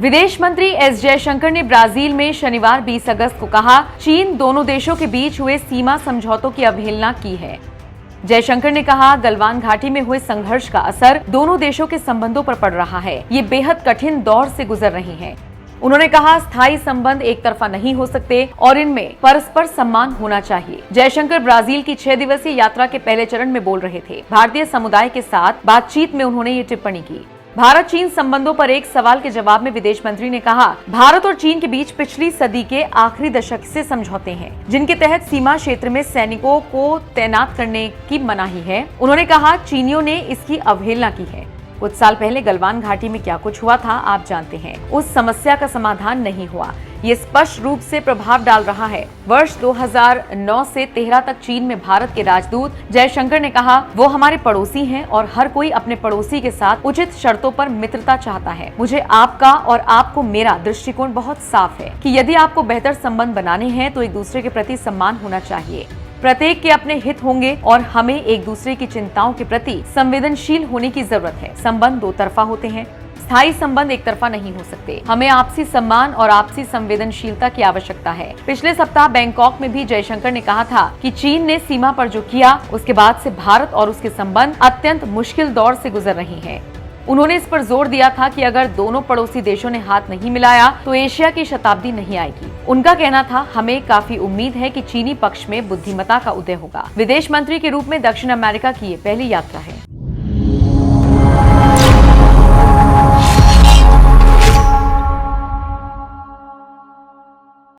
विदेश मंत्री एस जयशंकर ने ब्राजील में शनिवार 20 अगस्त को कहा, चीन दोनों देशों के बीच हुए सीमा समझौतों की अवहेलना की है। जयशंकर ने कहा, गलवान घाटी में हुए संघर्ष का असर दोनों देशों के संबंधों पर पड़ रहा है। ये बेहद कठिन दौर से गुजर रहे हैं। उन्होंने कहा, स्थायी संबंध एक तरफा नहीं हो सकते और इनमें परस्पर सम्मान होना चाहिए। जयशंकर ब्राजील की 6 दिवसीय यात्रा के पहले चरण में बोल रहे थे। भारतीय समुदाय के साथ बातचीत में उन्होंने ये टिप्पणी की। भारत चीन संबंधों पर एक सवाल के जवाब में विदेश मंत्री ने कहा, भारत और चीन के बीच पिछली सदी के आखिरी दशक से समझौते हैं, जिनके तहत सीमा क्षेत्र में सैनिकों को तैनात करने की मनाही है। उन्होंने कहा, चीनियों ने इसकी अवहेलना की है। कुछ साल पहले गलवान घाटी में क्या कुछ हुआ था आप जानते हैं। उस समस्या का समाधान नहीं हुआ। ये स्पष्ट रूप से प्रभाव डाल रहा है। वर्ष 2009 से 13 तक चीन में भारत के राजदूत जयशंकर ने कहा, वो हमारे पड़ोसी हैं और हर कोई अपने पड़ोसी के साथ उचित शर्तों पर मित्रता चाहता है। मुझे आपका और आपको मेरा दृष्टिकोण बहुत साफ है कि यदि आपको बेहतर संबंध बनाने हैं तो एक दूसरे के प्रति सम्मान होना चाहिए। प्रत्येक के अपने हित होंगे और हमें एक दूसरे की चिंताओं के प्रति संवेदनशील होने की जरूरत है। संबंध दो तरफा होते हैं, स्थायी संबंध एक तरफा नहीं हो सकते। हमें आपसी सम्मान और आपसी संवेदनशीलता की आवश्यकता है। पिछले सप्ताह बैंकॉक में भी जयशंकर ने कहा था कि चीन ने सीमा पर जो किया, उसके बाद से भारत और उसके संबंध अत्यंत मुश्किल दौर से गुजर रहे हैं। उन्होंने इस पर जोर दिया था कि अगर दोनों पड़ोसी देशों ने हाथ नहीं मिलाया तो एशिया की शताब्दी नहीं आएगी। उनका कहना था, हमें काफी उम्मीद है कि चीनी पक्ष में बुद्धिमत्ता का उदय होगा। विदेश मंत्री के रूप में दक्षिण अमेरिका की ये पहली यात्रा है।